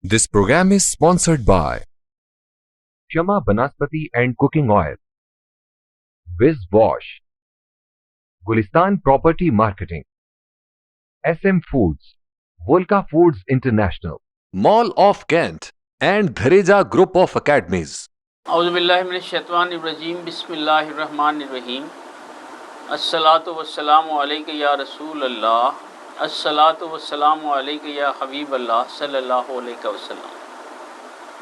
This program is sponsored by Shama Banaspati and Cooking Oil, Wiz Wash, Gulistan Property Marketing, SM Foods, Volca Foods International, Mall of Kent, and Dhareja Group of Academies. اعوذ باللہ من الشیطان الرجیم بسم اللہ الرحمن الرحیم الصلاۃ والسلام علیک یا رسول اللہ الصلاۃ والسلام علیک یا حبیب اللہ صلی اللہ علیہ وسلم۔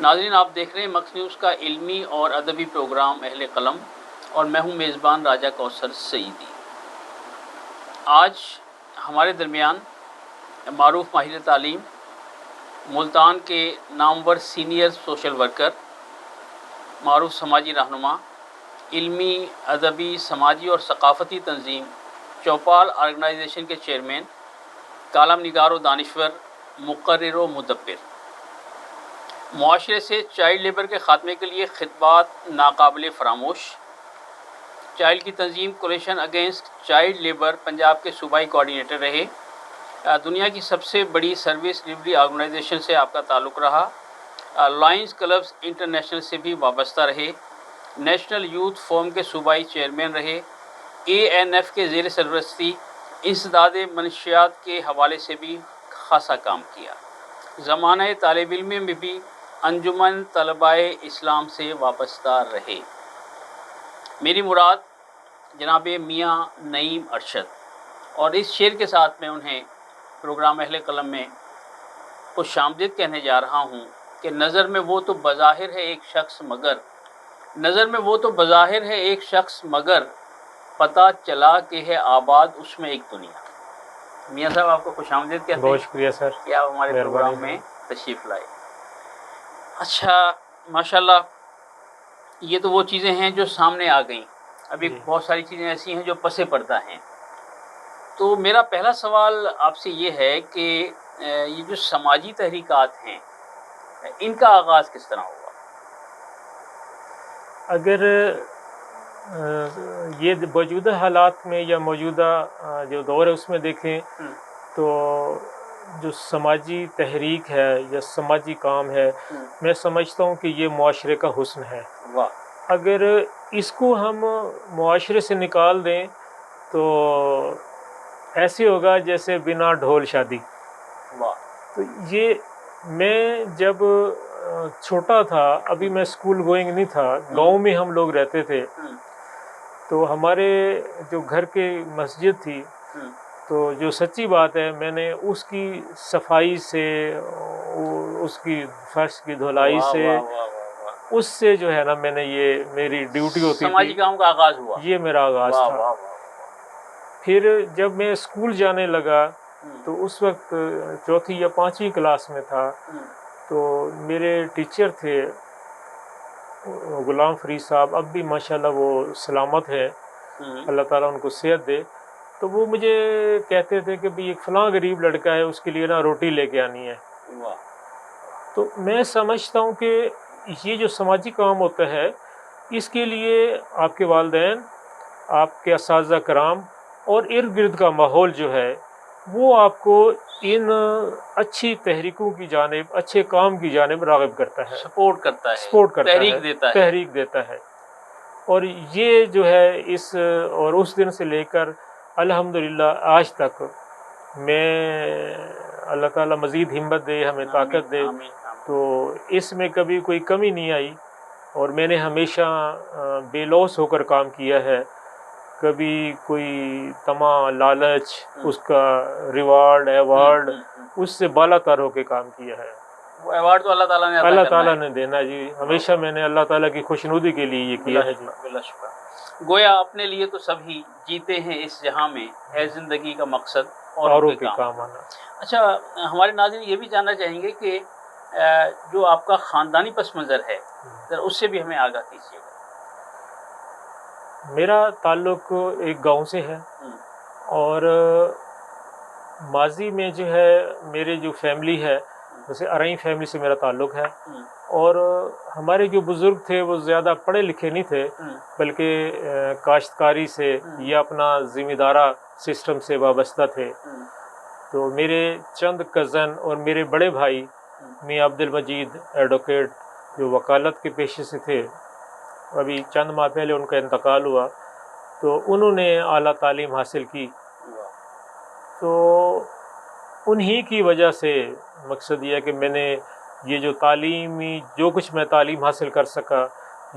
ناظرین، آپ دیکھ رہے ہیں مکس نیوز کا علمی اور ادبی پروگرام اہل قلم، اور میں ہوں میزبان راجہ کوثر سعیدی۔ آج ہمارے درمیان معروف ماہر تعلیم، ملتان کے نامور سینئر سوشل ورکر، معروف سماجی رہنما، علمی، ادبی، سماجی اور ثقافتی تنظیم چوپال آرگنائزیشن کے چیئرمین، کالم نگار و دانشور، مقرر و مدبر، معاشرے سے چائلڈ لیبر کے خاتمے کے لیے خطبات ناقابل فراموش، چائلڈ کی تنظیم coalition against child labour Punjab کے صوبائی کوآرڈینیٹر رہے، دنیا کی سب سے بڑی سروس ڈلیوری آرگنائزیشن سے آپ کا تعلق رہا، لائنز کلبز انٹرنیشنل سے بھی وابستہ رہے، نیشنل یوتھ فورم کے صوبائی چیئرمین رہے، ANF کے زیر سرپرستی انسداد منشیات کے حوالے سے بھی خاصا کام کیا، زمانہ طالب علم میں بھی انجمن طلبائے اسلام سے وابستہ رہے۔ میری مراد جناب میاں نعیم ارشد، اور اس شعر کے ساتھ میں انہیں پروگرام اہل قلم میں خوش آمدید کہنے جا رہا ہوں کہ نظر میں وہ تو بظاہر ہے ایک شخص مگر، نظر میں وہ تو بظاہر ہے ایک شخص مگر، پتہ چلا کہ ہے آباد اس میں ایک دنیا۔ میاں صاحب، آپ کو خوش آمدید کہتے ہیں۔ بہت شکریہ سر کہ آپ ہمارے پروگرام میں تشریف لائے۔ اچھا، ماشاءاللہ، یہ تو وہ چیزیں ہیں جو سامنے آ گئیں، ابھی بہت ساری چیزیں ایسی ہیں جو پس پردہ ہیں۔ تو میرا پہلا سوال آپ سے یہ ہے کہ یہ جو سماجی تحریکات ہیں، ان کا آغاز کس طرح ہوا؟ اگر یہ موجودہ حالات میں یا موجودہ جو دور ہے اس میں دیکھیں تو جو سماجی تحریک ہے یا سماجی کام ہے، میں سمجھتا ہوں کہ یہ معاشرے کا حسن ہے۔ اگر اس کو ہم معاشرے سے نکال دیں تو ایسے ہوگا جیسے بنا ڈھول شادی۔ تو یہ میں جب چھوٹا تھا، ابھی میں اسکول گوئنگ نہیں تھا، گاؤں میں ہم لوگ رہتے تھے، تو ہمارے جو گھر کے مسجد تھی، تو جو سچی بات ہے میں نے اس کی صفائی سے، اس کی فرش کی دھلائی سے، اس سے جو ہے نا میں نے یہ میری ڈیوٹی ہوتی تھی، سماجی کام کا آغاز ہوا، یہ میرا آغاز تھا۔ پھر جب میں اسکول جانے لگا تو اس وقت چوتھی یا پانچویں کلاس میں تھا، تو میرے ٹیچر تھے غلام فرید صاحب، اب بھی ماشاءاللہ وہ سلامت ہے، اللہ تعالیٰ ان کو صحت دے۔ تو وہ مجھے کہتے تھے کہ بھی ایک فلاں غریب لڑکا ہے، اس کے لیے نا روٹی لے کے آنی ہے۔ تو میں سمجھتا ہوں کہ یہ جو سماجی کام ہوتا ہے، اس کے لیے آپ کے والدین، آپ کے اساتذہ کرام اور ارد گرد کا ماحول جو ہے وہ آپ کو ان اچھی تحریکوں کی جانب، اچھے کام کی جانب راغب کرتا ہے، سپورٹ کرتا ہے، تحریک دیتا ہے۔ اور یہ جو ہے اور اس دن سے لے کر الحمدللہ آج تک، میں اللہ تعالیٰ مزید ہمت دے، ہمیں طاقت دے، تو اس میں کبھی کوئی کمی نہیں آئی، اور میں نے ہمیشہ بے لوث ہو کر کام کیا ہے، کبھی کوئی طمع، لالچ، اس کا ریوارڈ، ایوارڈ، اس سے بالا تر ہو کے کام کیا ہے۔ وہ ایوارڈ تو اللہ تعالیٰ نے دینا جی، ہمیشہ میں نے اللہ تعالیٰ کی خوشنودی کے لیے یہ کیا ہے جی۔ بلا شکر، گویا اپنے لیے تو سبھی جیتے ہیں اس جہاں میں، ہے زندگی کا مقصد اوروں کے کام آنا۔ اچھا، ہمارے ناظرین یہ بھی جاننا چاہیں گے کہ جو آپ کا خاندانی پس منظر ہے، ذرا اس سے بھی ہمیں آگاہ کیجیے گا۔ میرا تعلق ایک گاؤں سے ہے، اور ماضی میں جو ہے میرے جو فیملی ہے، جیسے ارائیں فیملی سے میرا تعلق ہے، اور ہمارے جو بزرگ تھے وہ زیادہ پڑھے لکھے نہیں تھے، بلکہ کاشتکاری سے یا اپنا ذمہ دارہ سسٹم سے وابستہ تھے. تو میرے چند کزن اور میرے بڑے بھائی میاں عبد المجید ایڈوکیٹ جو وکالت کے پیشے سے تھے، ابھی چند ماہ پہلے ان کا انتقال ہوا، تو انہوں نے اعلیٰ تعلیم حاصل کی. تو انہی کی وجہ سے مقصد یہ ہے کہ میں نے یہ جو تعلیمی جو کچھ میں تعلیم حاصل کر سکا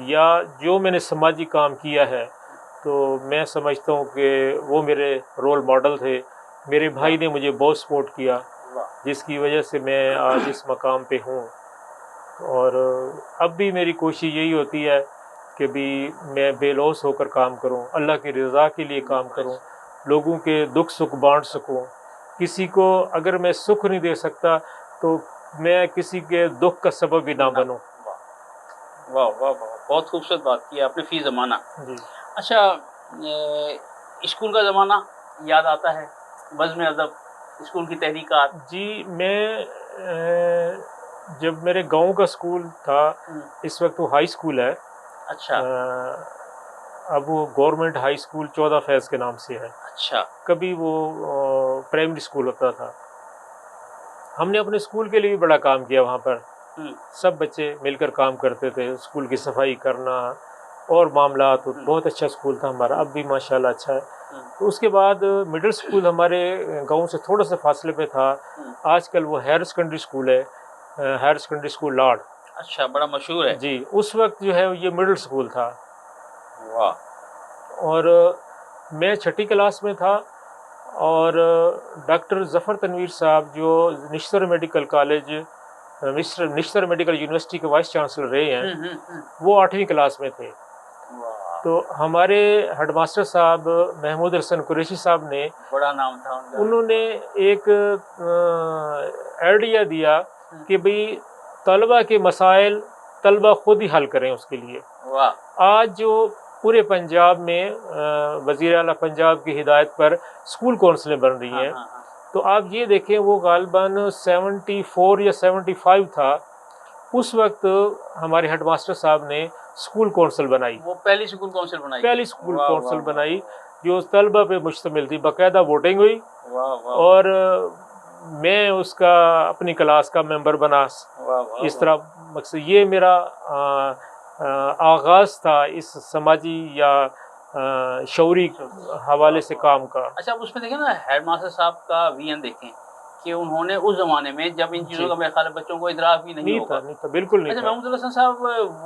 یا جو میں نے سماجی کام کیا ہے، تو میں سمجھتا ہوں کہ وہ میرے رول ماڈل تھے. میرے بھائی نے مجھے بہت سپورٹ کیا، جس کی وجہ سے میں آج اس مقام پہ ہوں. اور اب بھی میری کوشش یہی ہوتی ہے کہ بھی میں بے لوث ہو کر کام کروں، اللہ کی رضا کے لیے کام کروں، لوگوں کے دکھ سکھ بانٹ سکوں. کسی کو اگر میں سکھ نہیں دے سکتا تو میں کسی کے دکھ کا سبب بھی نہ بنوں. واہ واہ واہ، بہت خوبصورت بات کی آپ نے فی زمانہ. جی. اچھا، اسکول کا زمانہ یاد آتا ہے، بزم ادب، اسکول کی تحریکات؟ جی، میں جب میرے گاؤں کا اسکول تھا، اس وقت وہ ہائی اسکول ہے. اچھا. اب وہ گورنمنٹ ہائی اسکول 14 فیض کے نام سے ہے. اچھا. کبھی وہ پرائمری اسکول ہوتا تھا. ہم نے اپنے اسکول کے لیے بھی بڑا کام کیا وہاں پر. سب بچے مل کر کام کرتے تھے، اسکول کی صفائی کرنا اور معاملات. بہت اچھا اسکول تھا ہمارا، اب بھی ماشاءاللہ اچھا ہے. تو اس کے بعد مڈل اسکول ہمارے گاؤں سے تھوڑا سا فاصلے پہ تھا. آج کل وہ ہائر سیکنڈری اسکول ہے، ہائر سیکنڈری اسکول لاڈ. اچھا، بڑا مشہور ہے. جی، اس وقت جو ہے یہ مڈل اسکول تھا. واہ. اور میں چھٹی کلاس میں تھا، اور ڈاکٹر ظفر تنویر صاحب جو نشتر میڈیکل کالج، نشتر میڈیکل یونیورسٹی کے وائس چانسلر رہے ہیں، وہ 8ویں کلاس میں تھے. تو ہمارے ہیڈ ماسٹر صاحب محمود حسن قریشی صاحب نے، بڑا نام تھا ان کا، انہوں نے ایک آئیڈیا دیا کہ بھئی طلبہ کے مسائل طلبہ خود ہی حل کریں اس کے لیے. واہ. آج جو پورے پنجاب میں وزیر اعلیٰ پنجاب کی ہدایت پر اسکول کونسلیں بن رہی ہیں، تو آپ یہ دیکھیں وہ غالباً 74 یا 75 تھا. اس وقت ہمارے ہیڈ ماسٹر صاحب نے اسکول کونسل بنائی. وہ پہلی اسکول کونسل بنائی؟ پہلی اسکول کونسل بنائی جو طلبہ پہ مشتمل تھی. باقاعدہ ووٹنگ ہوئی، اور میں اس کا اپنی کلاس کا ممبر بنا. اس طرح مقصد یہ میرا آغاز تھا اس سماجی یا شعوری حوالے سے کام کا. اچھا، اب اس میں دیکھیں نا ہیڈ ماسٹر صاحب کا ویژن دیکھیں کہ انہوں نے اس زمانے میں جب ان چیزوں کا میرے خیال ہے بچوں کو ادراک بھی نہیں ہوگا. نہیں تھا، بالکل نہیں. اچھا، محمود حسن صاحب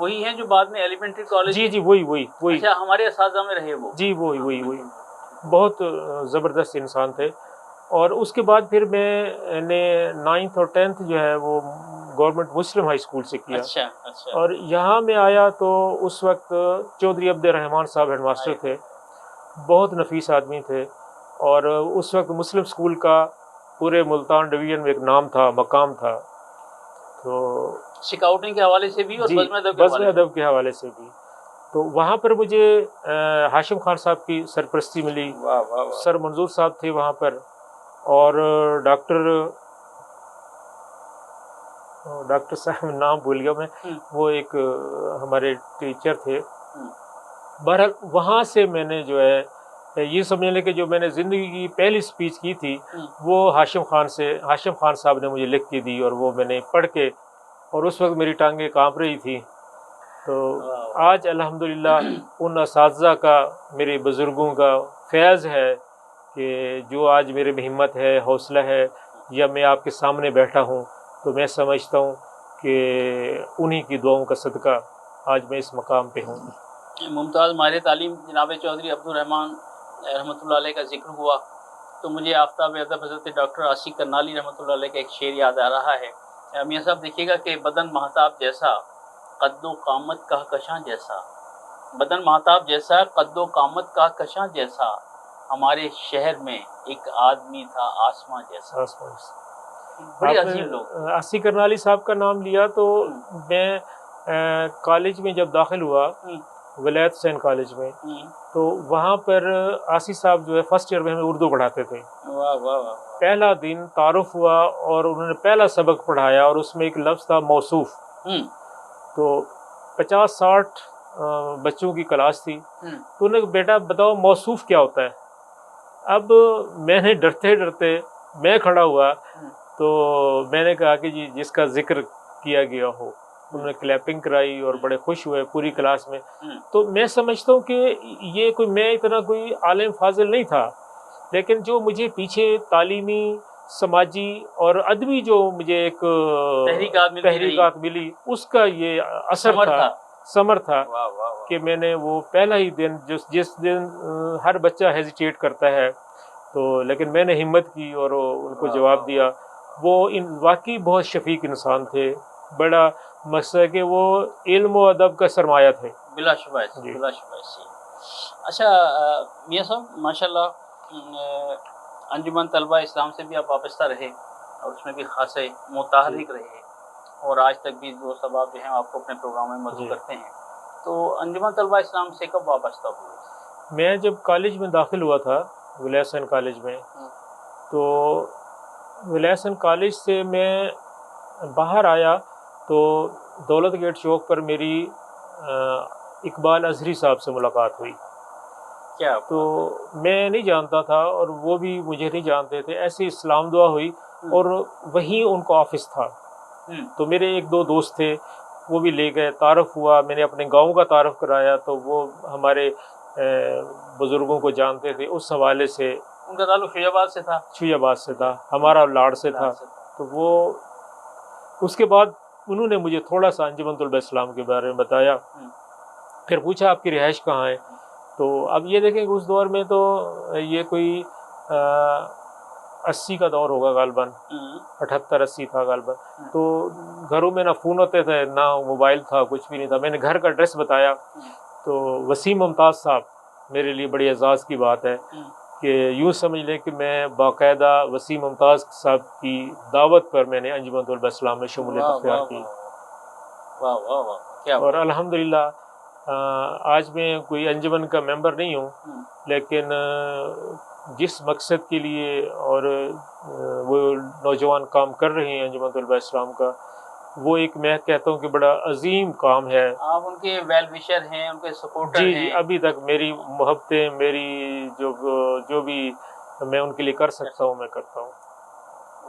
وہی ہیں جو بعد میں ایلیمنٹری کالج؟ جی وہی. اچھا، ہمارے اساتذہ میں رہے وہ؟ جی وہی بہت زبردست انسان تھے. اور اس کے بعد پھر میں نے 9th اور 10th جو ہے وہ گورنمنٹ مسلم ہائی اسکول سے کیا. اچھا. اور یہاں میں آیا تو اس وقت چودھری عبد الرحمان صاحب ہیڈ ماسٹر تھے، بہت نفیس آدمی تھے. اور اس وقت مسلم اسکول کا پورے ملتان ڈویژن میں ایک نام تھا، مقام تھا. تو سکاؤٹنگ کے حوالے سے بھی اور بزم ادب کے حوالے سے بھی. تو وہاں پر مجھے ہاشم خان صاحب کی سرپرستی ملی. سر منظور صاحب تھے وہاں پر، اور ڈاکٹر صاحب نام بھول گیا میں، وہ ایک ہمارے ٹیچر تھے. بہرحال وہاں سے میں نے جو ہے یہ سمجھ لیں کہ جو میں نے زندگی کی پہلی سپیچ کی تھی وہ ہاشم خان صاحب نے مجھے لکھ کے دی، اور وہ میں نے پڑھ کے، اور اس وقت میری ٹانگیں کانپ رہی تھی. تو آج الحمدللہ ان اساتذہ کا، میرے بزرگوں کا فیض ہے کہ جو آج میرے میں ہمت ہے، حوصلہ ہے، یا میں آپ کے سامنے بیٹھا ہوں، تو میں سمجھتا ہوں کہ انہی کی دعاؤں کا صدقہ آج میں اس مقام پہ ہوں. ممتاز ماہر تعلیم جناب چودھری عبد الرحمان رحمۃ اللہ علیہ کا ذکر ہوا تو مجھے آفتاب ادب حضرت ڈاکٹر عاشق کرنالی رحمۃ اللہ علیہ کا ایک شعر یاد آ رہا ہے. میاں صاحب دیکھیے گا کہ بدن مہتاب جیسا قد و قامت کا کشاں جیسا، بدن مہتاب جیسا قد و قامت کا کشاں جیسا، ہمارے شہر میں ایک آدمی تھا آسماں جیسا. بڑے عظیم لوگ. عاشق کرنالی صاحب کا نام لیا تو میں کالج میں جب داخل ہوا، ولایت حسین کالج میں، تو وہاں پر عاصی صاحب جو ہے فرسٹ ایئر میں ہمیں اردو پڑھاتے تھے. پہلا دن تعارف ہوا اور انہوں نے پہلا سبق پڑھایا، اور اس میں ایک لفظ تھا موصوف. تو 50-60 بچوں کی کلاس تھی. تو انہوں نے بیٹا بتاؤ موصوف کیا ہوتا ہے؟ اب میں نے ڈرتے ڈرتے میں کھڑا ہوا تو میں نے کہا کہ جی جس کا ذکر کیا گیا ہو. انہوں نے کلیپنگ کرائی اور بڑے خوش ہوئے پوری کلاس میں. تو میں سمجھتا ہوں کہ یہ کوئی میں اتنا کوئی عالم فاضل نہیں تھا، لیکن جو مجھے پیچھے تعلیمی، سماجی اور ادبی جو مجھے ایک تحریکات ملی، اس کا یہ اثر تھا، ثمر تھا کہ میں نے وہ پہلا ہی دن جس دن ہر بچہ ہیزیٹیٹ کرتا ہے تو لیکن میں نے ہمت کی اور ان کو جواب دیا. وہ واقعی بہت شفیق انسان تھے. بڑا مقصد ہے کہ وہ علم و ادب کا سرمایہ تھے. بلا شبہ بلا شبہ. اچھا میاں صاحب ماشاء اللہ انجمن طلبہ اسلام سے بھی آپ وابستہ رہے اور اس میں بھی خاصے متحرک رہے اور آج تک بھی دوست احباب جو ہیں آپ کو اپنے پروگرام میں مدعو کرتے ہیں. تو انجمن طلبہ اسلام سے کب وابستہ ہوئے؟ میں جب کالج میں داخل ہوا تھا ولیہ حسن کالج میں، تو ولیہ حسن کالج سے میں باہر آیا تو دولت گیٹ چوک پر میری اقبال اظہری صاحب سے ملاقات ہوئی. کیا تو میں نہیں جانتا تھا اور وہ بھی مجھے نہیں جانتے تھے. ایسے اسلام دعا ہوئی اور وہیں ان کا آفس تھا. تو میرے ایک دو دوست تھے، وہ بھی لے گئے، تعارف ہوا. میں نے اپنے گاؤں کا تعارف کرایا تو وہ ہمارے بزرگوں کو جانتے تھے. اس حوالے سے ان کا تعلق شویہ آباد سے تھا، شویہ آباد سے تھا، ہمارا لاڑ سے تھا. تو وہ اس کے بعد انہوں نے مجھے تھوڑا سا انجمن طلبہ اسلام کے بارے میں بتایا. پھر پوچھا آپ کی رہائش کہاں ہے؟ تو اب یہ دیکھیں کہ اس دور میں تو یہ کوئی 80 کا دور ہوگا غالباً، 78-80 تھا غالباً. تو گھروں میں نہ فون ہوتے تھے، نہ موبائل تھا، کچھ بھی نہیں تھا. میں نے گھر کا ایڈریس بتایا تو وسیم ممتاز صاحب، میرے لیے بڑی اعزاز کی بات ہے کہ یوں سمجھ لیں کہ میں باقاعدہ وسیم ممتاز صاحب کی دعوت پر میں نے انجمن طلبہ اسلام میں شمولیت اختیار کی. اور الحمدللہ آج میں کوئی انجمن کا ممبر نہیں ہوں، لیکن جس مقصد کے لیے اور وہ نوجوان کام کر رہے ہیں انجمن طلبہ اسلام کا، وہ ایک میں کہتا ہوں کہ بڑا عظیم کام ہے. آپ ان کے ویل وشر ہیں، ان کے سپورٹر ہیں. جی ابھی تک میری محبتیں، میری جو بھی میں ان کے لیے کر سکتا ہوں میں کرتا ہوں.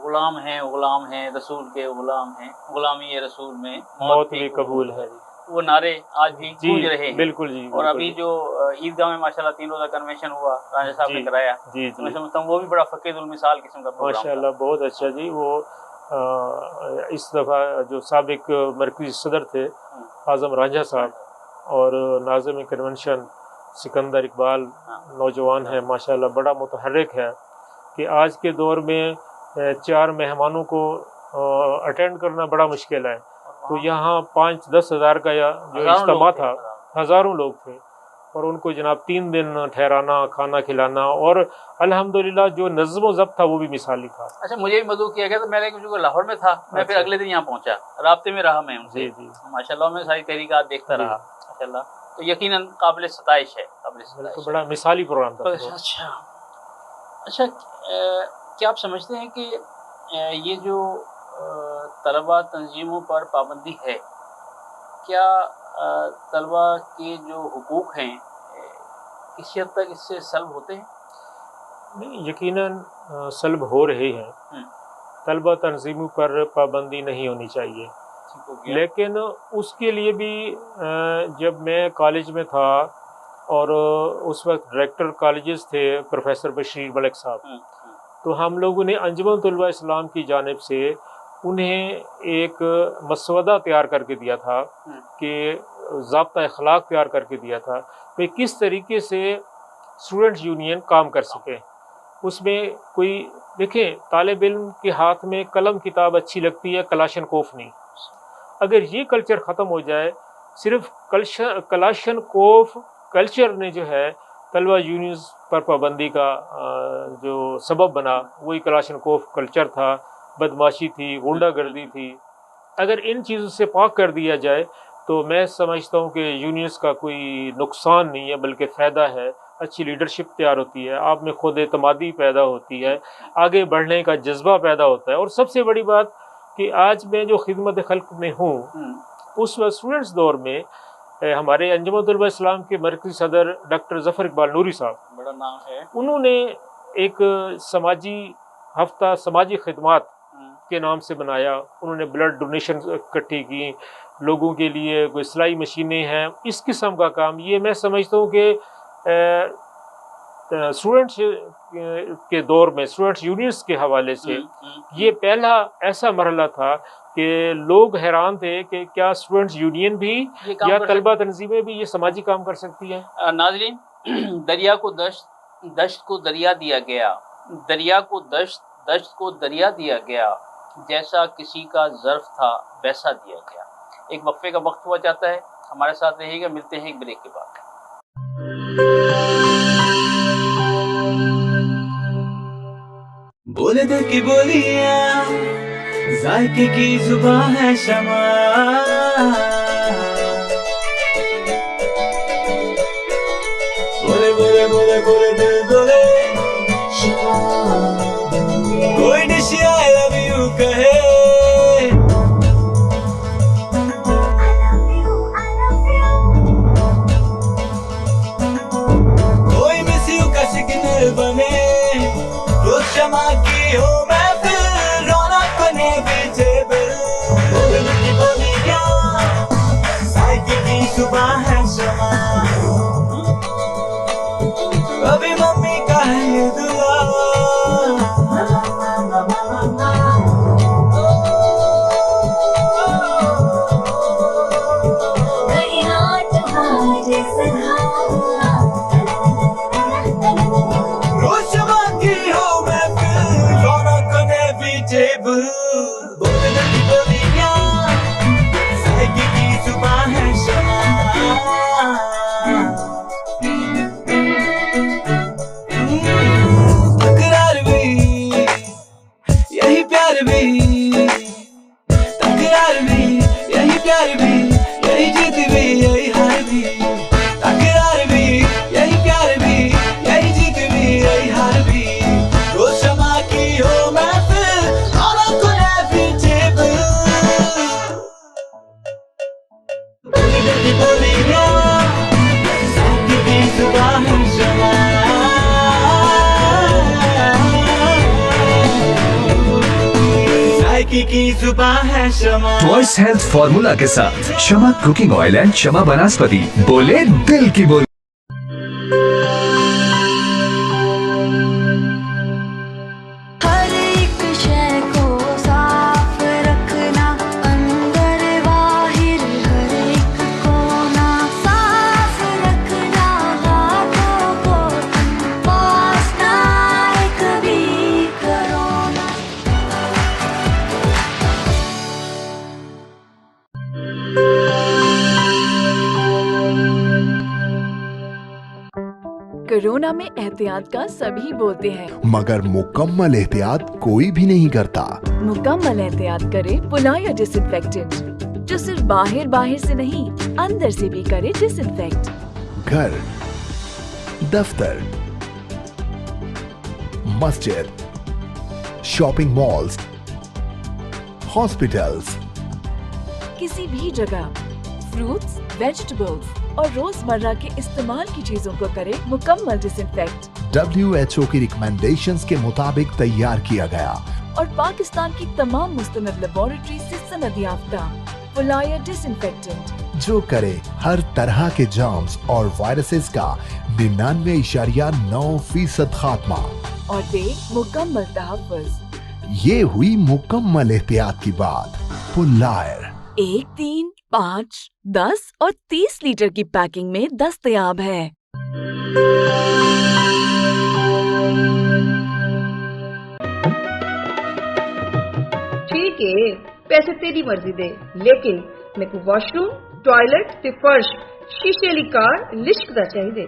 غلام ہیں رسول کے، غلام ہیں، غلامی رسول میں موت بھی قبول ہے. وہ نعرے آج بھی گونج رہے ہیں. بالکل جی. اور ابھی جو عیدگاہ میں ماشاءاللہ 3 روزہ کنونشن ہوا راجہ صاحب نے کرایا، میں سمجھتا ہوں وہ بھی بڑا فقید المثال قسم کا پروگرام تھا. ماشاءاللہ بہت اچھا جی. وہ اس دفعہ جو سابق مرکزی صدر تھے اعظم رانجھا صاحب اور ناظم کنونشن سکندر اقبال نوجوان ہیں ماشاءاللہ، بڑا متحرک ہے کہ آج کے دور میں 4 مہمانوں کو اٹینڈ کرنا بڑا مشکل ہے. تو یہاں 5-10 ہزار کا جو اجتماع تھا، ہزاروں لوگ تھے اور ان کو جناب 3 دن ٹھہرانا، کھانا کھلانا، اور الحمدللہ جو نظم و ضبط تھا وہ بھی مثالی تھا. اچھا مجھے بھی مدعو کیا گیا تو میں جو لاہور میں تھا، میں پھر اگلے دن یہاں پہنچا، رابطے میں رہا میں ان سے. ماشاءاللہ میں ساری تحریکات دیکھتا رہا ماشاءاللہ. تو یقیناً قابل ستائش ہے، بڑا مثالی پروگرام تھا. اچھا کیا آپ سمجھتے ہیں کہ یہ جو طلبہ تنظیموں پر پابندی ہے، کیا طلبہ کے جو حقوق ہیں کسی حد تک اس سے سلب ہوتے ہیں؟ نہیں، یقیناً سلب ہو رہے ہیں. طلبہ تنظیموں پر پابندی نہیں ہونی چاہیے، لیکن اس کے لیے بھی جب میں کالج میں تھا اور اس وقت ڈائریکٹر کالجز تھے پروفیسر بشیر ملک صاحب، تو ہم لوگوں نے انجمن طلبہ اسلام کی جانب سے انہیں ایک مسودہ تیار کر کے دیا تھا کہ ضابطہ اخلاق تیار کر کے دیا تھا کہ کس طریقے سے اسٹوڈنٹ یونین کام کر سکے. اس میں کوئی دیکھیں، طالب علم کے ہاتھ میں قلم کتاب اچھی لگتی ہے، کلاشن کوف نہیں. اگر یہ کلچر ختم ہو جائے، صرف کلاشن کوف کلچر نے جو ہے طلبہ یونینز پر پابندی کا جو سبب بنا، وہی کلاشن کوف کلچر تھا، بدماشی تھی، غنڈہ گردی تھی. اگر ان چیزوں سے پاک کر دیا جائے تو میں سمجھتا ہوں کہ یونینز کا کوئی نقصان نہیں ہے بلکہ فائدہ ہے. اچھی لیڈرشپ تیار ہوتی ہے، آپ میں خود اعتمادی پیدا ہوتی ہے، آگے بڑھنے کا جذبہ پیدا ہوتا ہے. اور سب سے بڑی بات کہ آج میں جو خدمت خلق میں ہوں، اس وقت اسٹوڈنٹس دور میں ہمارے انجمن طلبہ اسلام کے مرکزی صدر ڈاکٹر ظفر اقبال نوری صاحب، بڑا نام ہے، انہوں نے ایک سماجی ہفتہ سماجی خدمات کے نام سے بنایا. انہوں نے بلڈ ڈونیشن اکٹھی کی، لوگوں کے لیے کوئی سلائی مشینیں ہیں، اس قسم کا کام. یہ میں سمجھتا ہوں کہ اسٹوڈنٹس کے دور میں اسٹوڈنٹس یونینز کے حوالے سے یہ پہلا ایسا مرحلہ تھا کہ لوگ حیران تھے کہ کیا اسٹوڈنٹس یونین بھی یا طلبہ تنظیمیں بھی یہ سماجی کام کر سکتی ہیں. ناظرین، دریا کو دشت، دشت کو دریا دیا گیا، دریا کو دشت، دشت کو دریا دیا گیا، جیسا کسی کا ظرف تھا ویسا دیا گیا. ایک وقفے کا وقت ہوا جاتا ہے، ہمارے ساتھ رہیے گا، ملتے ہیں ایک بریک کے بعد. بولے دل کی بولیاں، ذائقے کی زبان ہے شمع، بولے بولے بولے بولے دل بولے، کوئی ڈش آئی لو یو کہے، کوئی مس یو کا سگنل بنے، روز شمع کی ہو محفل، رونق بنے ویجیبل. بولے دل کی بولیاں، ذائقے کی زبان ہے شمع، ابھی ممی کا ہے یہ دعا. روز شمع کی ہو محفل، رونق بنے ویجیبل. بولے دل کی بولیاں، ذائقے کی زبان ہے شمع. تکرار بھی یہی پیار بھی، تکرار بھی یہی پیار بھی، یہی جیت بھی یہی ہار بھی. تکرار بھی یہی پیار بھی، یہی جیت بھی یہی ہار بھی. روز شمع کی ہو محفل، رونق بنے ویجیبل. بولے دل کی بولیاں، ذائقے کی زبان ہے شمع. ذائقے کی زبان ہے شمع. وائس ہیلتھ فارمولا کے ساتھ شمع کوکنگ آئل اینڈ شمع بناسپتی. بولے دل کی بولی. ہر ایک شے کو صاف رکھنا، اندر باہر ہر ایک کونا صاف رکھنا، ہاتھوں کو واسطہ کبھی کرونا. کورونا میں احتیاط کا سبھی بولتے ہیں، مگر مکمل احتیاط کوئی بھی نہیں کرتا. مکمل احتیاط کرے پلایا ڈس انفیکٹنٹ، جو صرف باہر سے نہیں اندر سے بھی کرے ڈس انفیکٹ. گھر، دفتر، مسجد، شاپنگ مالز، ہاسپٹلز، کسی بھی جگہ فروٹس، ویجیٹیبلز اور روزمرہ کے استعمال کی چیزوں کو کرے مکمل ڈس انفیکٹ. WHO کی ریکمینڈیشنز کے مطابق تیار کیا گیا. اور پاکستان کی تمام مستند لیبارٹری سے سند یافتہ پلایا ڈس انفیکٹنٹ، جو کرے ہر طرح کے جرمز اور وائرسز کا 99.9% خاتمہ. اور دے مکمل تحفظ. یہ ہوئی مکمل احتیاط کی بات. پلائر 1، 3، 5، 10 اور 30 لیٹر کی پیکنگ میں دستیاب ہے. ٹھیک ہے، پیسے تیری مرضی دے، لیکن میں کو واش روم، ٹوائلٹ تے فرش شیشے والی کار لشک دا چاہیے.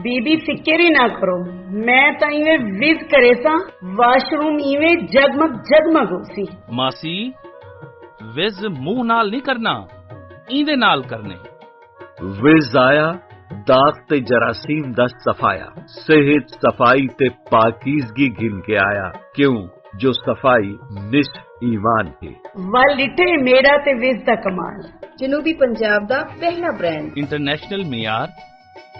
بی بی فکر ہی نہ کرو، میں تا ایویں وز کرے سا، واش روم ایویں جگمگ جگمگ ہو سی. ماسی وز منہ نال نہیں کرنا، ایندے نال کرنے. وز آیا داغ تے جراثیم دا صفایا، صحت صفائی تے پاکیزگی گن کے آیا. کیوں جو صفائی نصف ایمان ہے. ول ڈٹھے میرا تے وز دا کمال، جنوبی پنجاب دا پہلا برانڈ. انٹرنیشنل معیار،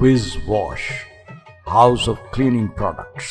Whiz Wash, House of Cleaning Products.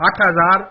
8000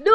2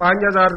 5000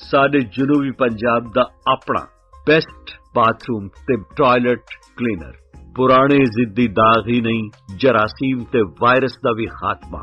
ਸਾਡੇ ਜਨੂਬੀ ਪੰਜਾਬ ਦਾ ਆਪਣਾ ਬੈਸਟ ਬਾਥਰੂਮ ਤੇ ਟਾਇਲਟ ਕਲੀਨਰ। ਪੁਰਾਣੇ ਜ਼ਿੱਦੀ ਦਾਗ ਹੀ ਨਹੀਂ, ਜਰਾਸੀਮ ਤੇ ਵਾਇਰਸ ਦਾ ਵੀ ਖਾਤਮਾ।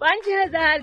5000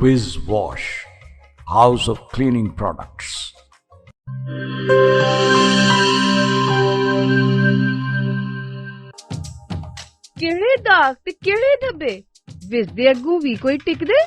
Whiz Wash, House of Cleaning Products. ਕਿਹੜੇ ਦਾਗ ਤੇ ਕਿਹੜੇ ਧੱਬੇ ਵਿਸ ਦੇ ਅੱਗੂ ਵੀ ਕੋਈ ਟਿਕਦੇ।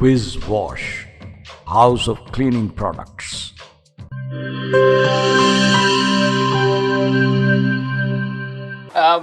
Whiz Wash, House of Cleaning Products.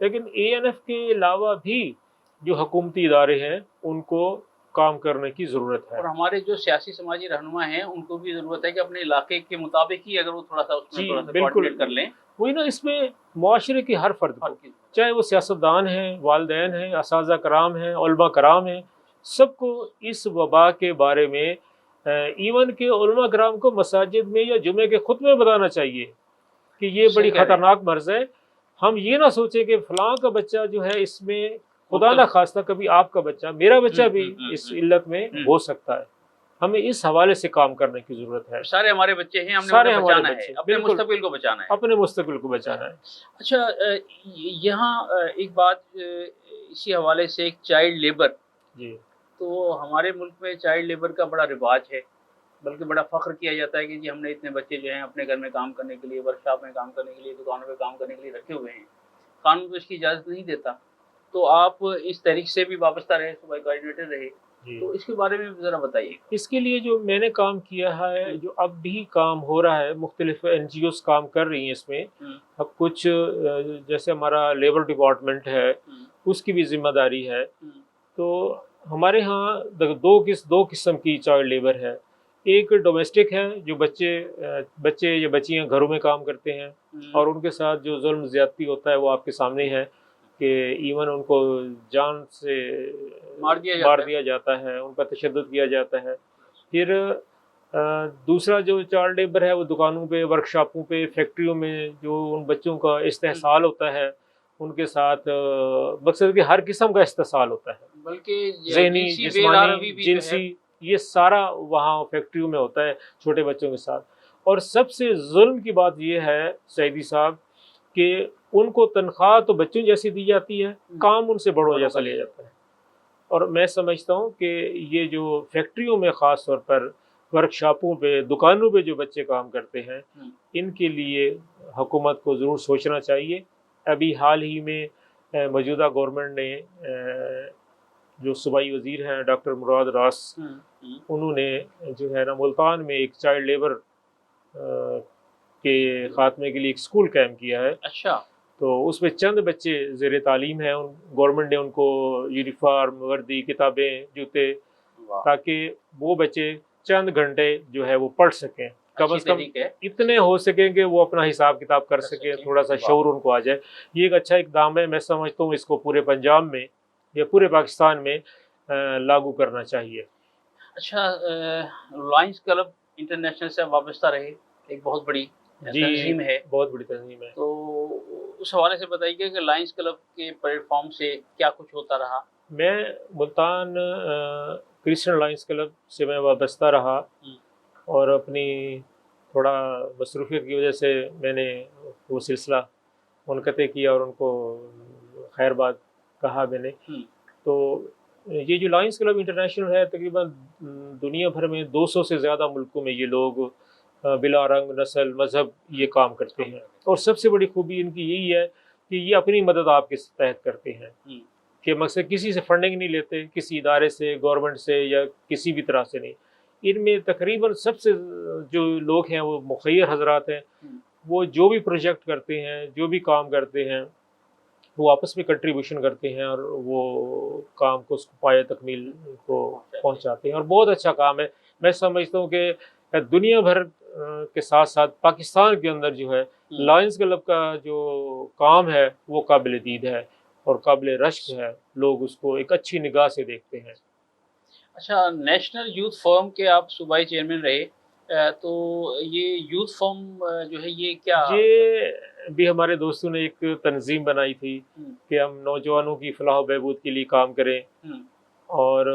لیکن ANF کے علاوہ بھی جو حکومتی ادارے ہیں ان کو کام کرنے کی ضرورت ہے. اور ہمارے جو سیاسی سماجی رہنما ہیں ان کو بھی ضرورت ہے کہ اپنے علاقے کے مطابق ہی اگر وہ تھوڑا سا اس میں تھوڑا سا کوآرڈینیٹ کر لیں. وہی نا، اس میں معاشرے کے ہر فرد کو، چاہے وہ سیاستدان ہیں، والدین ہیں، اساتذہ کرام ہیں، علماء کرام ہیں، سب کو اس وبا کے بارے میں ایون کہ علماء کرام کو مساجد میں یا جمعے کے خطبے میں بتانا چاہیے کہ یہ بڑی خطرناک مرض ہے. ہم یہ نہ سوچیں کہ فلاں کا بچہ جو ہے اس میں، خدا نہ خواستہ کبھی آپ کا بچہ، میرا بچہ بھی اس علت میں ہو سکتا ہے. ہمیں اس حوالے سے کام کرنے کی ضرورت ہے. سارے ہمارے بچے ہیں، ہم نے سارے انہیں ہمارے بچانا بچے، ہے، اپنے بالکل، مستقبل کو بچانا ہے. اپنے مستقبل کو بچانا ہے. اچھا، یہاں ایک بات اسی حوالے سے، ایک چائلڈ لیبر. جی. تو ہمارے ملک میں چائلڈ لیبر کا بڑا رواج ہے، بلکہ بڑا فخر کیا جاتا ہے کہ جی ہم نے اتنے بچے جو ہیں اپنے گھر میں کام کرنے کے لیے، ورک شاپ میں کام کرنے کے لیے، دکانوں پہ کام کرنے کے لیے رکھے ہوئے ہیں. قانون تو اس کی اجازت نہیں دیتا. تو آپ اس تحریک سے بھی وابستہ رہے، صوبائی کوآرڈینیٹر رہے، تو اس کے بارے میں ذرا بتائیے. اس کے لیے جو میں نے کام کیا ہے، جو اب بھی کام ہو رہا ہے، مختلف NGOs کام کر رہی ہیں اس میں. اب کچھ جیسے ہمارا لیبر ڈپارٹمنٹ ہے، اس کی بھی ذمہ داری ہے. تو ہمارے ہاں دو قسم کی چائلڈ لیبر ہے. ایک ڈومیسٹک ہے، جو بچے یا بچیاں گھروں میں کام کرتے ہیں، اور ان کے ساتھ جو ظلم زیادتی ہوتا ہے وہ آپ کے سامنے ہے کہ ایون ان کو جان سے مار دیا جاتا ہے، ان پر تشدد کیا جاتا ہے. پھر دوسرا جو چائلڈ لیبر ہے وہ دکانوں پہ، ورک شاپوں پہ، فیکٹریوں میں جو ان بچوں کا استحصال ہوتا ہے، ان کے ساتھ مقصد کہ ہر قسم کا استحصال ہوتا ہے، بلکہ ذہنی، جسمانی، جنسی، یہ سارا وہاں فیکٹریوں میں ہوتا ہے چھوٹے بچوں کے ساتھ. اور سب سے ظلم کی بات یہ ہے سعیدی صاحب کہ ان کو تنخواہ تو بچوں جیسی دی جاتی ہے، کام ان سے بڑوں جیسا لیا جاتا ہے. اور میں سمجھتا ہوں کہ یہ جو فیکٹریوں میں خاص طور پر، ورک شاپوں پہ، دکانوں پہ جو بچے کام کرتے ہیں، ان کے لیے حکومت کو ضرور سوچنا چاہیے. ابھی حال ہی میں موجودہ گورنمنٹ نے جو صوبائی وزیر ہیں ڈاکٹر مراد راس، انہوں نے جو ہے نا ملتان میں ایک چائلڈ لیبر کے خاتمے کے لیے ایک اسکول قائم کیا ہے. اچھا. تو اس میں چند بچے زیر تعلیم ہیں. گورنمنٹ نے ان کو یونیفارم، وردی، کتابیں، جوتے، تاکہ وہ بچے چند گھنٹے جو ہے وہ پڑھ سکیں، کم از کم اتنے ہو سکیں کہ وہ اپنا حساب کتاب کر سکیں، تھوڑا سا شعور ان کو آ جائے. یہ ایک اچھا اقدام ہے. میں سمجھتا ہوں اس کو پورے پنجاب میں یا پورے پاکستان میں لاگو کرنا چاہیے. اچھا، لائنز کلب انٹرنیشنل سے وابستہ رہے، ایک بہت بڑی تنظیم ہے. بہت بڑی تنظیم ہے. تو اس حوالے سے بتائیے کہ لائنز کلب کے پلیٹ فارم سے کیا کچھ ہوتا رہا. میں ملتان کرسچن لائنز کلب سے میں وابستہ رہا، اور اپنی تھوڑا مصروفیت کی وجہ سے میں نے وہ سلسلہ منقطع کیا اور ان کو خیر بات کہا میں نے. تو یہ جو لائنز کلب انٹرنیشنل ہے، تقریباً دنیا بھر میں 200 سے زیادہ ملکوں میں یہ لوگ بلا رنگ، نسل، مذہب یہ کام کرتے ہیں. اور سب سے بڑی خوبی ان کی یہی ہے کہ یہ اپنی مدد آپ کے تحت کرتے ہیں، کہ مقصد کسی سے فنڈنگ نہیں لیتے، کسی ادارے سے، گورنمنٹ سے یا کسی بھی طرح سے نہیں. ان میں تقریباً سب سے جو لوگ ہیں وہ مخیر حضرات ہیں. وہ جو بھی پروجیکٹ کرتے ہیں، جو بھی کام کرتے ہیں، وہ آپس میں کنٹریبیوشن کرتے ہیں اور وہ کام کو اس کو پایہ تکمیل کو پہنچاتے ہیں. اور بہت اچھا کام ہے. میں سمجھتا ہوں کہ دنیا بھر کے ساتھ ساتھ پاکستان کے اندر جو ہے لائنز کلب کا جو کام ہے وہ قابل دید ہے اور قابل رشک ہے. لوگ اس کو ایک اچھی نگاہ سے دیکھتے ہیں. اچھا، نیشنل یوتھ فورم کے آپ صوبائی چیئرمین رہے، تو یہ یوتھ فورم جو ہے یہ کیا؟ یہ بھی ہمارے دوستوں نے ایک تنظیم بنائی تھی کہ ہم نوجوانوں کی فلاح و بہبود کے لیے کام کریں، اور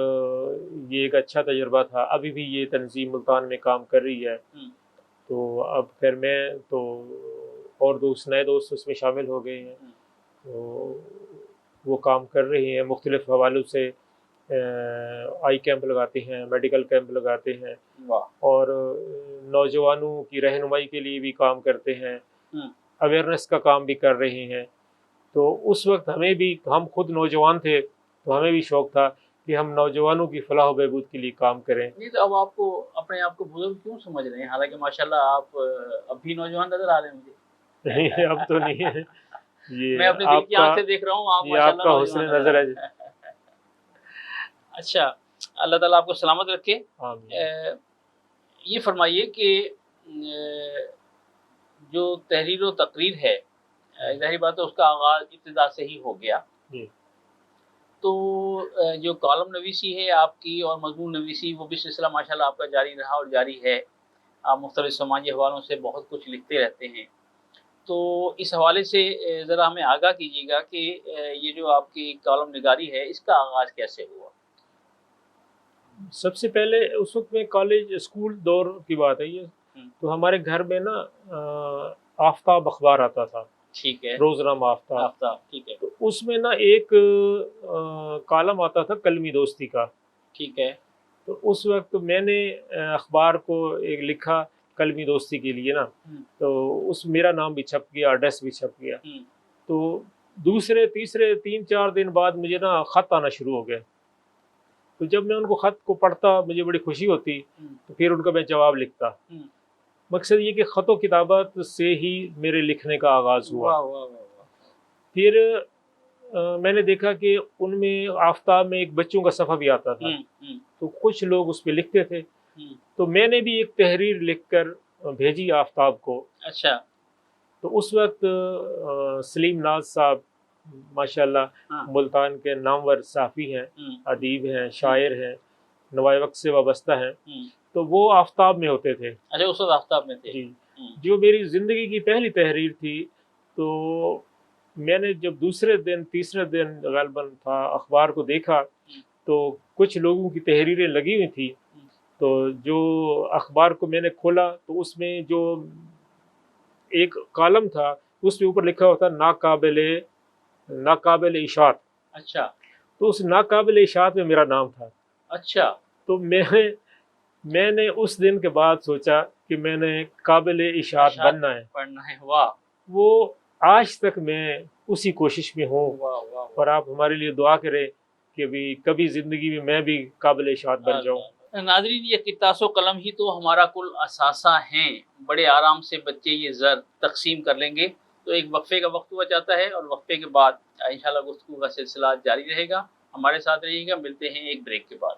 یہ ایک اچھا تجربہ تھا. ابھی بھی یہ تنظیم ملتان میں کام کر رہی ہے. تو اب پھر میں تو اور نئے دوست اس میں شامل ہو گئے ہیں. تو وہ کام کر رہے ہیں، مختلف حوالوں سے آئی کیمپ لگاتے ہیں، میڈیکل کیمپ لگاتے ہیں، اور نوجوانوں کی رہنمائی کے لیے بھی کام کرتے ہیں، اویئرنیس کا کام بھی کر رہے ہیں. تو اس وقت ہم خود نوجوان تھے تو ہمیں بھی شوق تھا کہ ہم نوجوانوں کی فلاح و بہبود کے لیے کام کریں. نہیں تو اب آپ کو اپنے آپ کو بزرگ کیوں سمجھ رہے ہیں؟ حالانکہ ماشاءاللہ آپ اب بھی نوجوان نظر آ رہے ہیں مجھے. نہیں، اب تو نہیں ہے. میں اپنے دل کی آنکھ سے دیکھ رہا ہوں، آپ یہ آپ کا حسن نظر ہے جی۔ اچھا، اللہ تعالیٰ آپ کو سلامت رکھے۔ یہ فرمائیے کہ جو تحریر و تقریر ہے، ظاہر بات ہے اس کا آغاز ابتدا سے ہی ہو گیا، تو جو کالم نویسی ہے آپ کی اور مضمون نویسی، وہ بھی سلسلہ ماشاءاللہ آپ کا جاری رہا اور جاری ہے۔ آپ مختلف سماجی حوالوں سے بہت کچھ لکھتے رہتے ہیں، تو اس حوالے سے ذرا ہمیں آگاہ کیجیے گا کہ یہ جو آپ کی کالم نگاری ہے اس کا آغاز کیسے ہوا؟ سب سے پہلے اس وقت میں کالج اسکول دور کی بات ہے یہ، تو ہمارے گھر میں نا آفتاب اخبار آتا تھا، ٹھیک ہے، روزنامہ آفتاب، ٹھیک ہے، تو اس میں نا ایک کالم آتا تھا کلمی دوستی کا، ٹھیک ہے، تو اس وقت میں نے اخبار کو ایک لکھا کلمی دوستی کے لیے نا، تو اس میرا نام بھی چھپ گیا، ایڈریس بھی چھپ گیا، تو دوسرے تیسرے 3-4 دن بعد مجھے نا خط آنا شروع ہو گئے، تو جب میں ان کو خط کو پڑھتا مجھے بڑی خوشی ہوتی، تو پھر ان کا میں جواب لکھتا۔ مقصد یہ کہ خط و کتابت سے ہی میرے لکھنے کا آغاز ہوا۔ پھر میں نے دیکھا کہ ان میں آفتاب میں ایک بچوں کا صفحہ بھی آتا تھا، تو کچھ لوگ اس پہ لکھتے تھے، تو میں نے بھی ایک تحریر لکھ کر بھیجی آفتاب کو۔ اچھا، تو اس وقت سلیم ناز صاحب ماشاءاللہ ملتان کے نامور صحافی ہیں، ادیب ہیں، شاعر ہیں، نوائے وقت سے وابستہ ہیں، تو وہ آفتاب میں ہوتے تھے۔ اچھا، اس وقت آفتاب میں تھے۔ جی، جو میری زندگی کی پہلی تحریر تھی، تو میں نے جب دوسرے دن تیسرے دن غالباً تھا اخبار کو دیکھا، تو کچھ لوگوں کی تحریریں لگی ہوئی تھی، تو جو اخبار کو میں نے کھولا تو اس میں جو ایک کالم تھا اس کے اوپر لکھا ہوا تھا ناقابل اشاعت۔ اچھا، تو اس ناقابل اشاعت میں میرا نام تھا۔ اچھا، تو میں نے اس دن کے بعد سوچا کہ میں نے قابل اشاعت بننا ہے، پڑھنا ہے۔ واہ، وہ آج تک میں اسی کوشش میں ہوں، اور آپ ہمارے لیے دعا کریں کہ کبھی زندگی میں بھی قابل اشاعت بن جاؤں۔ ناظرین، یہ قرطاس و قلم ہی تو ہمارا کل اثاثہ ہیں، بڑے آرام سے بچے یہ زر تقسیم کر لیں گے۔ تو ایک وقفے کا وقت ہوا جاتا ہے، اور وقفے کے بعد انشاءاللہ گفتگو کا سلسلہ جاری رہے گا۔ ہمارے ساتھ رہیے گا، ملتے ہیں ایک بریک کے بعد۔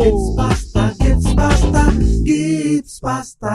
Gives pasta, gives pasta.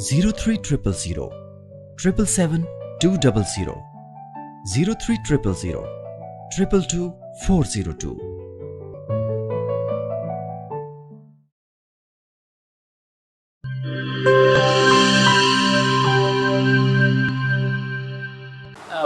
03000 777 200 03000 222 402।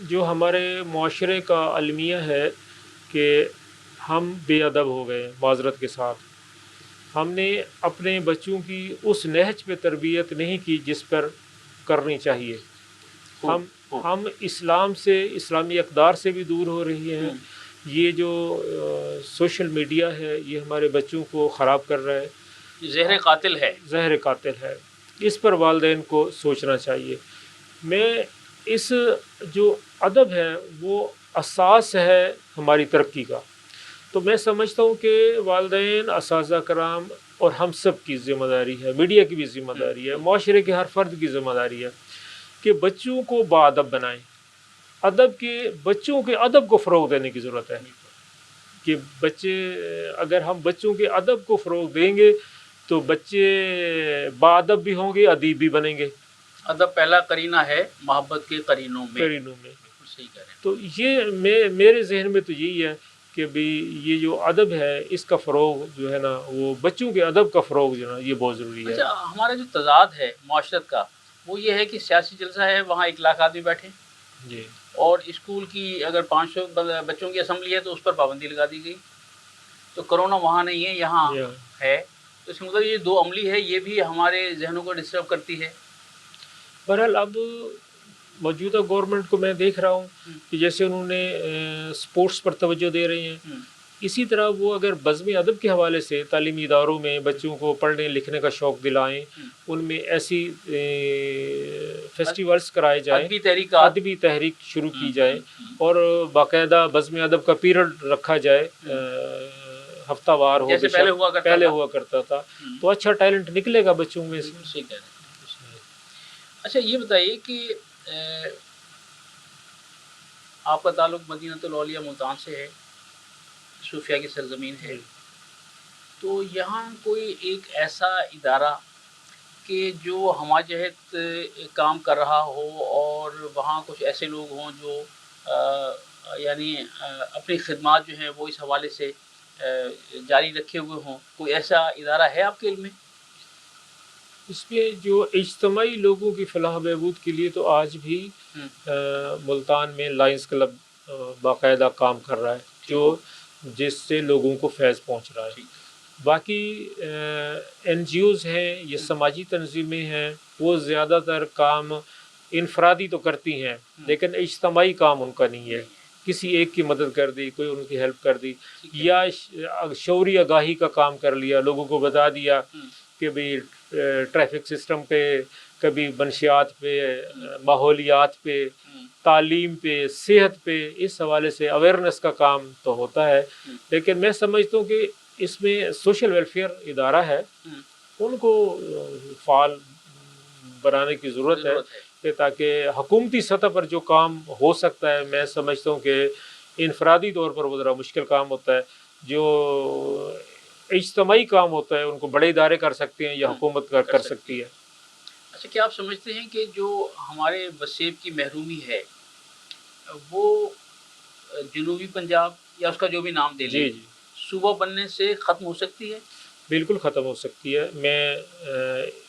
جو ہمارے معاشرے کا المیہ ہے کہ ہم بے ادب ہو گئے معذرت کے ساتھ. ہم نے اپنے بچوں کی اس نہج پہ تربیت نہیں کی جس پر کرنی چاہیے. ہم اسلام سے، اسلامی اقدار سے بھی دور ہو رہی ہیں. یہ جو سوشل میڈیا ہے یہ ہمارے بچوں کو خراب کر رہا ہے. زہر قاتل ہے. زہر قاتل ہے. اس پر والدین کو سوچنا چاہیے. میں اس جو ادب ہے وہ اساس ہے ہماری ترقی کا. تو میں سمجھتا ہوں کہ والدین، اساتذہ کرام اور ہم سب کی ذمہ داری ہے، میڈیا کی بھی ذمہ داری ہے، معاشرے کے ہر فرد کی ذمہ داری ہے کہ بچوں کو باادب بنائیں. بچوں کے ادب کو فروغ دینے کی ضرورت ہے کہ اگر ہم بچوں کے ادب کو فروغ دیں گے تو بچے باادب بھی ہوں گے، ادیب بھی بنیں گے. ادب پہلا قرینہ ہے محبت کے قرینوں میں. صحیح کہہ رہے ہیں. تو یہ میرے ذہن میں تو یہی ہے کہ بھی یہ جو ادب ہے اس کا فروغ جو ہے نا، وہ بچوں کے ادب کا فروغ جو ہے نا یہ بہت ضروری ہے. اچھا، ہمارا جو تضاد ہے معاشرت کا وہ یہ ہے کہ سیاسی جلسہ ہے، وہاں 1 لاکھ آدمی بیٹھے جی، اور اسکول کی اگر 500 بچوں کی اسمبلی ہے تو اس پر پابندی لگا دی گئی. تو کرونا وہاں نہیں ہے، یہاں ہے. تو اس کا مطلب یہ 2 عملی ہے، یہ بھی ہمارے ذہنوں کو ڈسٹرب کرتی ہے. بہرحال اب موجودہ گورنمنٹ کو میں دیکھ رہا ہوں کہ جیسے انہوں نے سپورٹس پر توجہ دے رہے ہیں، اسی طرح وہ اگر بزم ادب کے حوالے سے تعلیمی اداروں میں بچوں کو پڑھنے لکھنے کا شوق دلائیں، ان میں ایسی فیسٹیولز کرائے جائیں، ادبی تحریک شروع کی جائے اور باقاعدہ بزم ادب کا پیریڈ رکھا جائے، ہفتہ وار ہو، جیسے پہلے ہوا کرتا تھا، تو اچھا ٹیلنٹ نکلے گا بچوں میں سے. اچھا یہ بتائیے کہ آپ کا تعلق مدینۃ الاولیاء ملتان سے ہے، صوفیہ کی سرزمین ہے، تو یہاں کوئی ایک ایسا ادارہ کہ جو ہماجہت کام کر رہا ہو اور وہاں کچھ ایسے لوگ ہوں جو یعنی اپنی خدمات جو ہیں وہ اس حوالے سے جاری رکھے ہوئے ہوں، کوئی ایسا ادارہ ہے آپ کے علم میں؟ اس میں جو اجتماعی لوگوں کی فلاح بہبود کے لیے تو آج بھی ملتان میں لائنز کلب باقاعدہ کام کر رہا ہے، جس سے لوگوں کو فیض پہنچ رہا ہے. باقی این جی اوز ہیں، یہ سماجی تنظیمیں ہیں، وہ زیادہ تر کام انفرادی تو کرتی ہیں لیکن اجتماعی کام ان کا نہیں ہے. کسی ایک کی مدد کر دی، کوئی ان کی ہیلپ کر دی، یا شعوری آگاہی کا کام کر لیا، لوگوں کو بتا دیا کہ بھئی ٹریفک سسٹم پہ، کبھی منشیات پہ، ماحولیات پہ، تعلیم پہ، صحت پہ، اس حوالے سے اویئرنیس کا کام تو ہوتا ہے. لیکن میں سمجھتا ہوں کہ اس میں سوشل ویلفیئر ادارہ ہے، ان کو فعال بنانے کی ضرورت ہے کہ تاکہ حکومتی سطح پر جو کام ہو سکتا ہے، میں سمجھتا ہوں کہ انفرادی طور پر وہ ذرا مشکل کام ہوتا ہے. جو اجتماعی کام ہوتا ہے ان کو بڑے ادارے کر سکتے ہیں یا حکومت کر سکتی ہے. اچھا، کیا آپ سمجھتے ہیں کہ جو ہمارے وسیب کی محرومی ہے وہ جنوبی پنجاب یا اس کا جو بھی نام دے لیں صوبہ بننے سے ختم ہو سکتی ہے؟ بالکل ختم ہو سکتی ہے. میں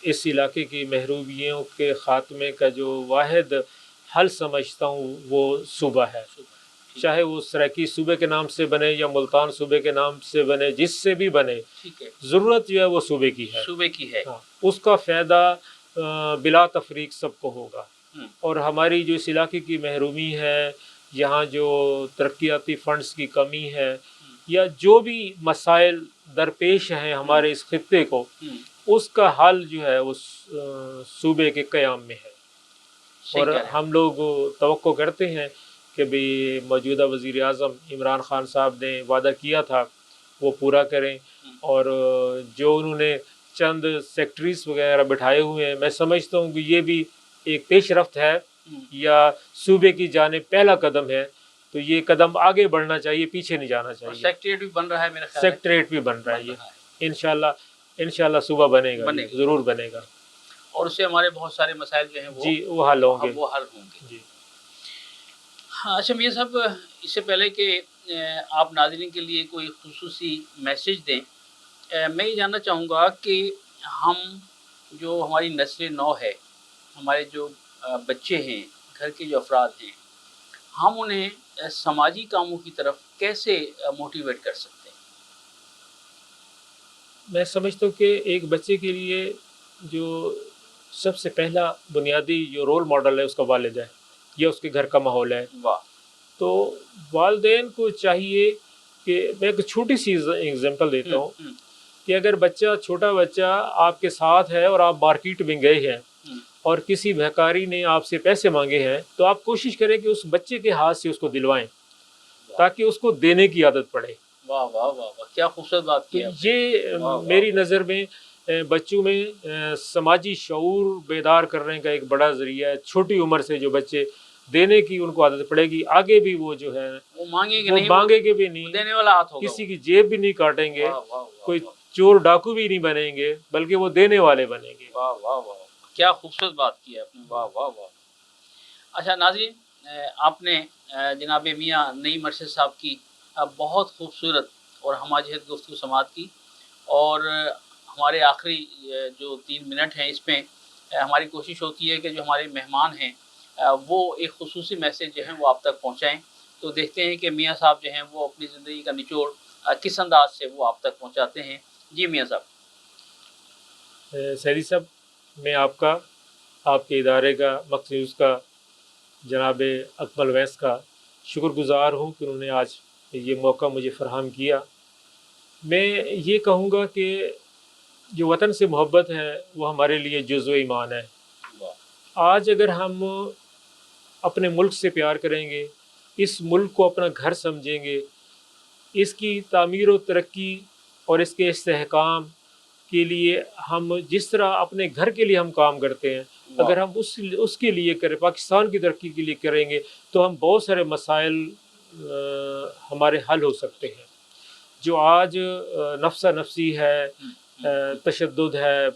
اس علاقے کی محرومیوں کے خاتمے کا جو واحد حل سمجھتا ہوں وہ صوبہ ہے. چاہے وہ سرائکی صوبے کے نام سے بنے یا ملتان صوبے کے نام سے بنے، جس سے بھی بنے، ضرورت جو ہے وہ صوبے کی ہے. اس کا فائدہ بلا تفریق سب کو ہوگا. اور ہماری جو اس علاقے کی محرومی ہے، یہاں جو ترقیاتی فنڈز کی کمی ہے یا جو بھی مسائل درپیش ہیں ہمارے اس خطے کو، اس کا حل جو ہے وہ صوبے کے قیام میں ہے. اور ہم لوگ توقع کرتے ہیں کہ بھی موجودہ وزیر اعظم عمران خان صاحب نے وعدہ کیا تھا وہ پورا کریں، اور جو انہوں نے چند سیکٹریز وغیرہ بٹھائے ہوئے ہیں، میں سمجھتا ہوں کہ یہ بھی ایک پیش رفت ہے یا صوبے کی جانب پہلا قدم ہے. تو یہ قدم آگے بڑھنا چاہیے، پیچھے نہیں جانا چاہیے. سیکٹریٹ بھی بن رہا ہے، میرا خیال ہے سیکٹریٹ بھی بن رہا ہے. یہ انشاءاللہ صوبہ بنے گا، ضرور بنے گا، اور اس سے ہمارے بہت سارے مسائل جو ہیں وہ حل ہوں گے. جی ہاں. اچھا میاں صاحب، اس سے پہلے کہ آپ ناظرین کے لیے کوئی خصوصی میسیج دیں، میں یہ جاننا چاہوں گا کہ ہم جو ہماری نسل نو ہے، ہمارے جو بچے ہیں، گھر کے جو افراد ہیں، ہم انہیں سماجی کاموں کی طرف کیسے موٹیویٹ کر سکتے ہیں؟ میں سمجھتا ہوں کہ ایک بچے کے لیے جو سب سے پہلا بنیادی جو رول ماڈل ہے اس کا والد ہے یا اس کے گھر کا ماحول ہے. تو والدین کو چاہیے کہ میں ایک چھوٹی سی ایگزامپل دیتا ہوں کہ اگر چھوٹا بچہ آپ کے ساتھ ہے اور آپ مارکیٹ میں گئے ہیں اور کسی بھکاری نے آپ سے پیسے مانگے ہیں تو آپ کوشش کریں کہ اس بچے کے ہاتھ سے اس کو دلوائیں تاکہ اس کو دینے کی عادت پڑے. واہ واہ واہ واہ، کیا خوبصورت بات کی. یہ میری نظر میں بچوں میں سماجی شعور بیدار کرنے کا ایک بڑا ذریعہ ہے. چھوٹی عمر سے جو بچے دینے کی ان کو عادت پڑے گی، آگے بھی وہ جو ہے وہ مانگیں گے بھی نہیں، دینے والا ہاتھ ہوگا، کسی کی جیب بھی نہیں کاٹیں گے، کوئی چور ڈاکو بھی نہیں بنیں گے، بلکہ وہ دینے والے بنیں گے. واہ واہ واہ، کیا خوبصورت بات کی ہے آپ نے. واہ واہ واہ. اچھا ناظرین، آپ نے جناب میاں نعیم ارشد صاحب کی بہت خوبصورت اور ہماجہت گفتگو سماعت کی، اور ہمارے آخری جو 3 منٹ ہیں اس میں ہماری کوشش ہوتی ہے کہ جو ہمارے مہمان ہیں وہ ایک خصوصی میسیج جو ہیں وہ آپ تک پہنچائیں. تو دیکھتے ہیں کہ میاں صاحب جو ہیں وہ اپنی زندگی کا نچوڑ کس انداز سے وہ آپ تک پہنچاتے ہیں. جی میاں صاحب. سیدی صاحب، میں آپ کے ادارے کا، مخصوص کا، جناب اکمل ویس کا شکر گزار ہوں کہ انہوں نے آج یہ موقع مجھے فراہم کیا. میں یہ کہوں گا کہ جو وطن سے محبت ہے وہ ہمارے لیے جزو ایمان ہے. آج اگر ہم اپنے ملک سے پیار کریں گے، اس ملک کو اپنا گھر سمجھیں گے، اس کی تعمیر و ترقی اور اس کے استحکام کے لیے ہم جس طرح اپنے گھر کے لیے ہم کام کرتے ہیں، اگر ہم اس کے لیے کریں، پاکستان کی ترقی کے لیے کریں گے، تو ہم بہت سارے مسائل ہمارے حل ہو سکتے ہیں. جو آج نفسا نفسی ہے، تشدد ہے،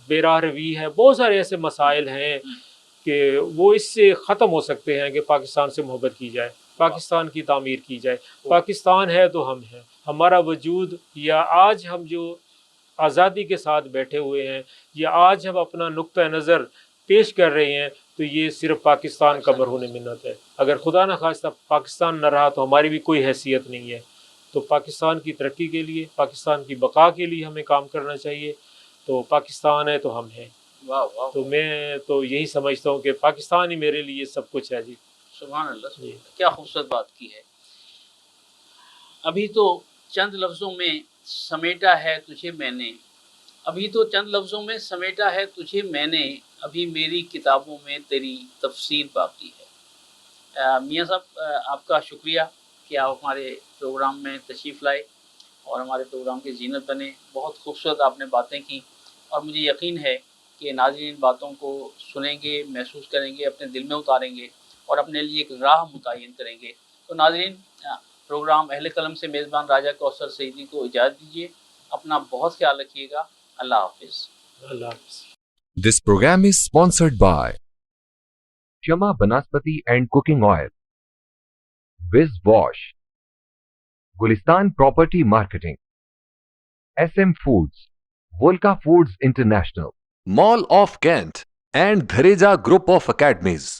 بے راہ روی ہے، بہت سارے ایسے مسائل ہیں کہ وہ اس سے ختم ہو سکتے ہیں کہ پاکستان سے محبت کی جائے، پاکستان کی تعمیر کی جائے. پاکستان ہے تو ہم ہیں، ہمارا وجود، یا آج ہم جو آزادی کے ساتھ بیٹھے ہوئے ہیں، یا آج ہم اپنا نقطہ نظر پیش کر رہے ہیں، تو یہ صرف پاکستان کا مرہون منت ہے. اگر خدا نخواستہ پاکستان نہ رہا تو ہماری بھی کوئی حیثیت نہیں ہے. تو پاکستان کی ترقی کے لیے، پاکستان کی بقا کے لیے ہمیں کام کرنا چاہیے. تو پاکستان ہے تو ہم ہیں. تو میں تو یہی سمجھتا ہوں کہ پاکستان ہی میرے لیے سب کچھ ہے. جی سبحان اللہ، کیا خوبصورت بات کی ہے. ابھی تو چند لفظوں میں سمیٹا ہے تجھے میں نے، ابھی تو چند لفظوں میں سمیٹا ہے تجھے میں نے، ابھی میری کتابوں میں تیری تفسیر باقی ہے. میاں صاحب، آپ کا شکریہ کہ آپ ہمارے پروگرام میں تشریف لائے اور ہمارے پروگرام کی زینت بنے. بہت خوبصورت آپ نے باتیں کی، اور مجھے یقین ہے کہ ناظرین باتوں کو سنیں گے، محسوس کریں گے، اپنے دل میں اتاریں گے اور اپنے لیے ایک راہ متعین کریں گے. تو ناظرین، پروگرام اہل قلم سے میزبان راجہ کوثر سعیدی کو اجازت دیجیے. اپنا بہت خیال رکھیے گا. اللہ حافظ. اللہ حافظ. This program is sponsored by Shama Banaspati and Cooking Oil, Wiz Wash, Gulistan Property Marketing, SM Foods, Volca Foods International, Mall of Kent, and Dhareja Group of Academies.